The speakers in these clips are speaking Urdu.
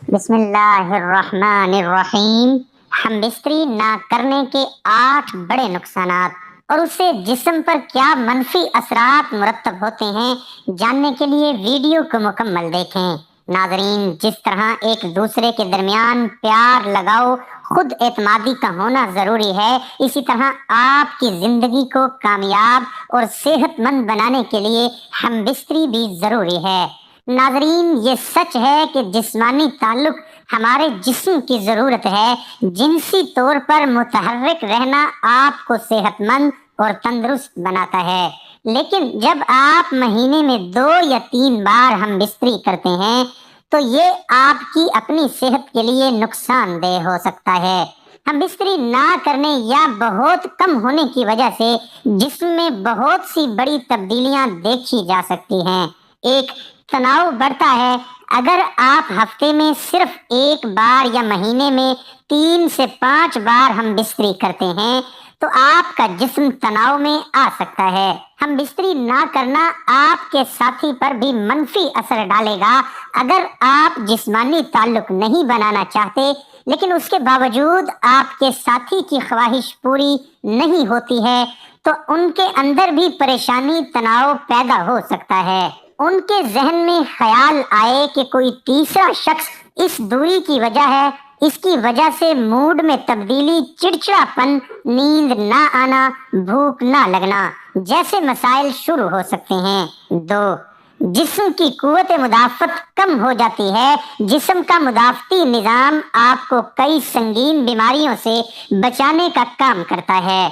بسم اللہ الرحمن الرحیم۔ ہم بستری نہ کرنے کے 8 بڑے نقصانات اور اس سے جسم پر کیا منفی اثرات مرتب ہوتے ہیں جاننے کے لیے ویڈیو کو مکمل دیکھیں۔ ناظرین، جس طرح ایک دوسرے کے درمیان پیار، لگاؤ، خود اعتمادی کا ہونا ضروری ہے، اسی طرح آپ کی زندگی کو کامیاب اور صحت مند بنانے کے لیے ہم بستری بھی ضروری ہے۔ ناظرین، یہ سچ ہے کہ جسمانی تعلق ہمارے جسم کی ضرورت ہے۔ جنسی طور پر متحرک رہنا آپ کو صحت مند اور تندرست بناتا ہے، لیکن جب آپ مہینے میں 2 یا 3 بار ہم بستری کرتے ہیں تو یہ آپ کی اپنی صحت کے لیے نقصان دہ ہو سکتا ہے۔ ہم بستری نہ کرنے یا بہت کم ہونے کی وجہ سے جسم میں بہت سی بڑی تبدیلیاں دیکھی جا سکتی ہیں۔ ایک، تناؤ بڑھتا ہے۔ اگر آپ ہفتے میں صرف 1 بار یا مہینے میں 3 سے 5 بار ہم بستری کرتے ہیں تو آپ کا جسم تناؤ میں آ سکتا ہے۔ ہم بستری نہ کرنا آپ کے ساتھی پر بھی منفی اثر ڈالے گا۔ اگر آپ جسمانی تعلق نہیں بنانا چاہتے لیکن اس کے باوجود آپ کے ساتھی کی خواہش پوری نہیں ہوتی ہے تو ان کے اندر بھی پریشانی، تناؤ پیدا ہو سکتا ہے۔ ان کے ذہن میں خیال آئے کہ کوئی تیسرا شخص اس دوری کی وجہ ہے، اس کی وجہ سے موڈ میں تبدیلی، چڑچڑاپن، نیند نہ آنا، بھوک نہ لگنا جیسے مسائل شروع ہو سکتے ہیں۔ 2، جسم کی قوت مدافعت کم ہو جاتی ہے۔ جسم کا مدافعتی نظام آپ کو کئی سنگین بیماریوں سے بچانے کا کام کرتا ہے۔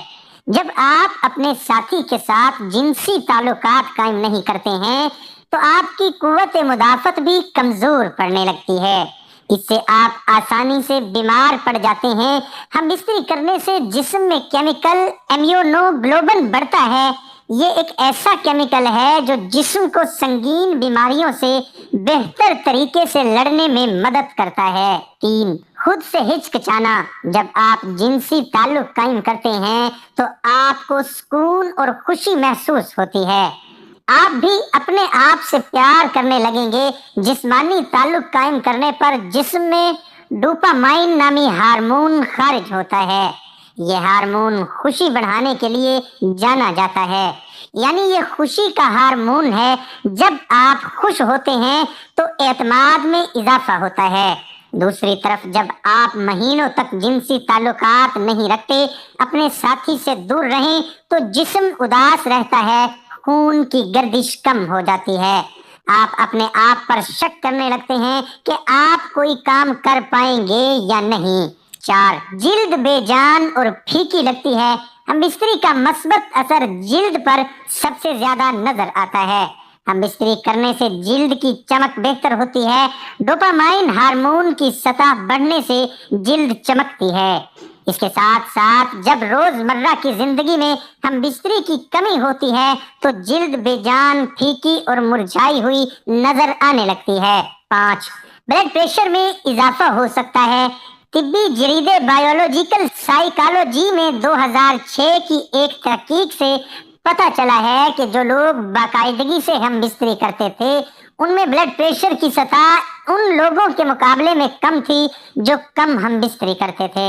جب آپ اپنے ساتھی کے ساتھ جنسی تعلقات قائم نہیں کرتے ہیں تو آپ کی قوت مدافعت بھی کمزور پڑنے لگتی ہے۔ اس سے آپ آسانی سے بیمار پڑ جاتے ہیں۔ ہم بستری کرنے سے جسم میں کیمیکل ایمیونوگلوبن بڑھتا ہے۔ یہ ایک ایسا کیمیکل ہے جو جسم کو سنگین بیماریوں سے بہتر طریقے سے لڑنے میں مدد کرتا ہے۔ 3، خود سے ہچکچانا۔ جب آپ جنسی تعلق قائم کرتے ہیں تو آپ کو سکون اور خوشی محسوس ہوتی ہے۔ آپ بھی اپنے آپ سے پیار کرنے لگیں گے۔ جسمانی تعلق قائم کرنے پر جسم میں ڈوپامائن نامی ہارمون خارج ہوتا ہے۔ یہ ہارمون خوشی بڑھانے کے لیے جانا جاتا ہے، یعنی یہ خوشی کا ہارمون ہے۔ جب آپ خوش ہوتے ہیں تو اعتماد میں اضافہ ہوتا ہے۔ دوسری طرف جب آپ مہینوں تک جنسی تعلقات نہیں رکھتے، اپنے ساتھی سے دور رہیں تو جسم اداس رہتا ہے، خون کی گردش کم ہو جاتی ہے، آپ اپنے آپ پر شک کرنے لگتے ہیں کہ آپ کوئی کام کر پائیں گے یا نہیں۔ 4، جلد بے جان اور پھیکی لگتی ہے۔ ہم بستری کا مثبت اثر جلد پر سب سے زیادہ نظر آتا ہے۔ ہم بستری کرنے سے جلد کی چمک بہتر ہوتی ہے۔ ڈوپامائن ہارمون کی سطح بڑھنے سے جلد چمکتی ہے۔ اس کے ساتھ ساتھ جب روزمرہ کی زندگی میں ہم بستری کی کمی ہوتی ہے تو جلد بے جان، پھیکی اور مرجھائی ہوئی نظر آنے لگتی ہے۔ 5، بلڈ پریشر میں اضافہ ہو سکتا ہے۔ طبی جریدے بایولوجیکل سائیکالوجی میں 2006 کی ایک تحقیق سے پتہ چلا ہے کہ جو لوگ باقاعدگی سے ہم بستری کرتے تھے ان میں بلڈ پریشر کی سطح ان لوگوں کے مقابلے میں کم تھی جو کم ہم بستری کرتے تھے۔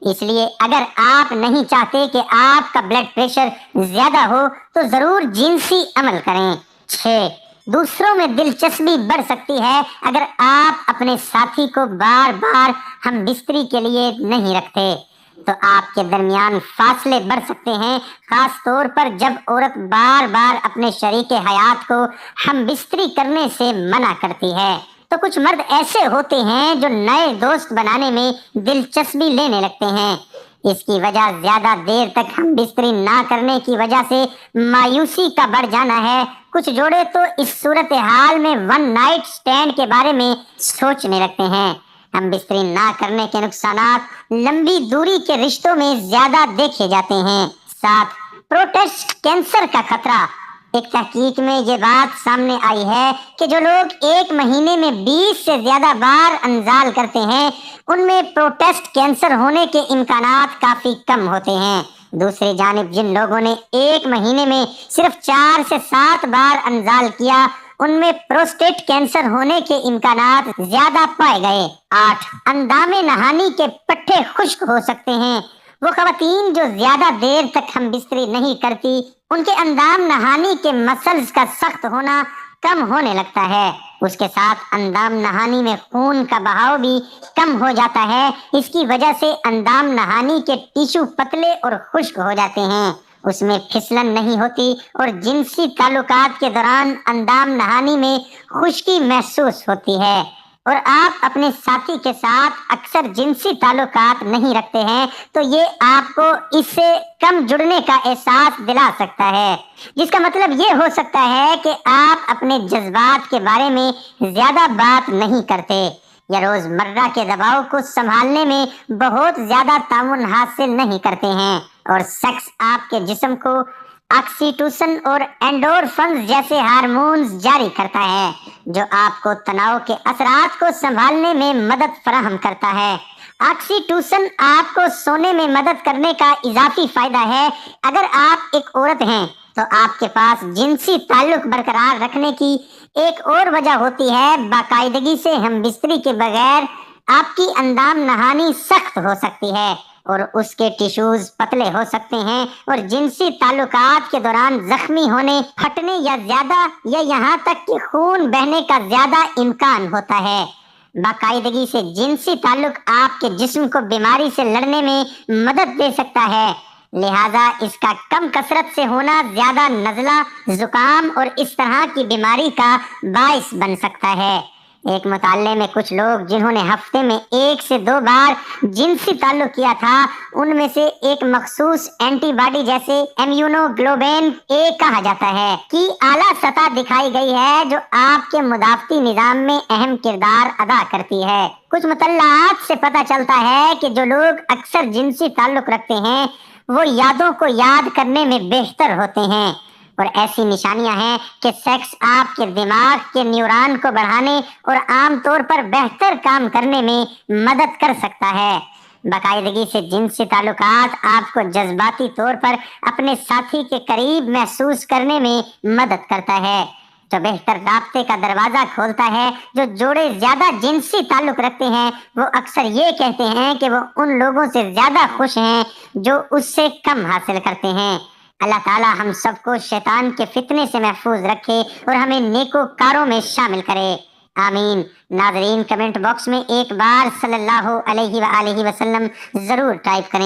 اس لیے اگر آپ نہیں چاہتے کہ آپ کا بلڈ پریشر زیادہ ہو تو ضرور جنسی عمل کریں۔ 6، دوسروں میں دلچسپی بڑھ سکتی ہے۔ اگر آپ اپنے ساتھی کو بار بار ہم بستری کے لیے نہیں رکھتے تو آپ کے درمیان فاصلے بڑھ سکتے ہیں، خاص طور پر جب عورت بار بار اپنے شریک حیات کو ہم بستری کرنے سے منع کرتی ہے۔ تو کچھ مرد ایسے ہوتے ہیں جو نئے دوست بنانے میں دلچسپی لینے لگتے ہیں۔ اس کی وجہ زیادہ دیر تک ہم بستری نہ کرنے کی وجہ سے مایوسی کا بڑھ جانا ہے۔ کچھ جوڑے تو اس صورتحال میں 1 نائٹ اسٹینڈ کے بارے میں سوچنے لگتے ہیں۔ ہم بستری نہ کرنے کے نقصانات لمبی دوری کے رشتوں میں زیادہ دیکھے جاتے ہیں۔ 7، پروسٹیٹ کینسر کا خطرہ۔ ایک تحقیق میں یہ بات سامنے آئی ہے کہ جو لوگ ایک مہینے میں 20 سے زیادہ بار انزال کرتے ہیں ان میں پروسٹیٹ کینسر ہونے کے امکانات کافی کم ہوتے ہیں۔ دوسری جانب جن لوگوں نے ایک مہینے میں صرف 4 سے 7 بار انزال کیا ان میں پروسٹیٹ کینسر ہونے کے امکانات زیادہ پائے گئے۔ 8 اندام نہانی کے پٹھے خشک ہو سکتے ہیں۔ وہ خواتین جو زیادہ دیر تک ہم بستری نہیں کرتی، ان کے اندام نہانی کے مسلز کا سخت ہونا کم ہونے لگتا ہے۔ اس کے ساتھ اندام نہانی میں خون کا بہاؤ بھی کم ہو جاتا ہے۔ اس کی وجہ سے اندام نہانی کے ٹیشو پتلے اور خشک ہو جاتے ہیں، اس میں پھسلن نہیں ہوتی اور جنسی تعلقات کے دوران اندام نہانی میں خشکی محسوس ہوتی ہے۔ اور آپ اپنے ساتھی کے ساتھ اکثر جنسی تعلقات نہیں رکھتے ہیں تو یہ آپ کو اس سے کم جڑنے کا احساس دلا سکتا ہے، جس کا مطلب یہ ہو سکتا ہے کہ آپ اپنے جذبات کے بارے میں زیادہ بات نہیں کرتے یا روزمرہ کے دباؤ کو سنبھالنے میں بہت زیادہ تعاون حاصل نہیں کرتے ہیں۔ اور سیکس آپ کے جسم کو آکسیٹوسن اور اینڈورفنز جیسے ہارمونز جاری کرتا ہے جو آپ کو تناؤ کے اثرات کو سنبھالنے میں مدد فراہم کرتا ہے۔ آکسیٹوسن آپ کو سونے میں مدد کرنے کا اضافی فائدہ ہے۔ اگر آپ ایک عورت ہیں تو آپ کے پاس جنسی تعلق برقرار رکھنے کی ایک اور وجہ ہوتی ہے۔ باقاعدگی سے ہم بستری کے بغیر آپ کی اندام نہانی سخت ہو سکتی ہے اور اس کے ٹیشوز پتلے ہو سکتے ہیں اور جنسی تعلقات کے دوران زخمی ہونے، پھٹنے یا یہاں تک کہ خون بہنے کا زیادہ امکان ہوتا ہے۔ باقاعدگی سے جنسی تعلق آپ کے جسم کو بیماری سے لڑنے میں مدد دے سکتا ہے، لہذا اس کا کم کثرت سے ہونا زیادہ نزلہ، زکام اور اس طرح کی بیماری کا باعث بن سکتا ہے۔ ایک مطالعے میں کچھ لوگ جنہوں نے ہفتے میں 1 سے 2 بار جنسی تعلق کیا تھا، ان میں سے ایک مخصوص اینٹی باڈی جیسے امیونوگلوبین اے کہا جاتا ہے کی اعلیٰ سطح دکھائی گئی ہے جو آپ کے مدافعتی نظام میں اہم کردار ادا کرتی ہے۔ کچھ مطالعات سے پتہ چلتا ہے کہ جو لوگ اکثر جنسی تعلق رکھتے ہیں وہ یادوں کو یاد کرنے میں بہتر ہوتے ہیں، اور ایسی نشانیاں ہیں کہ سیکس آپ کے دماغ کے نیورون کو بڑھانے اور عام طور پر بہتر کام کرنے میں مدد کر سکتا ہے۔ باقاعدگی سے جنسی تعلقات آپ کو جذباتی طور پر اپنے ساتھی کے قریب محسوس کرنے میں مدد کرتا ہے، جو بہتر رابطے کا دروازہ کھولتا ہے۔ جو جوڑے زیادہ جنسی تعلق رکھتے ہیں وہ اکثر یہ کہتے ہیں کہ وہ ان لوگوں سے زیادہ خوش ہیں جو اس سے کم حاصل کرتے ہیں۔ اللہ تعالی ہم سب کو شیطان کے فتنے سے محفوظ رکھے اور ہمیں نیکوکاروں میں شامل کرے، آمین۔ ناظرین، کمنٹ باکس میں ایک بار صلی اللہ علیہ وآلہ وسلم ضرور ٹائپ کریں۔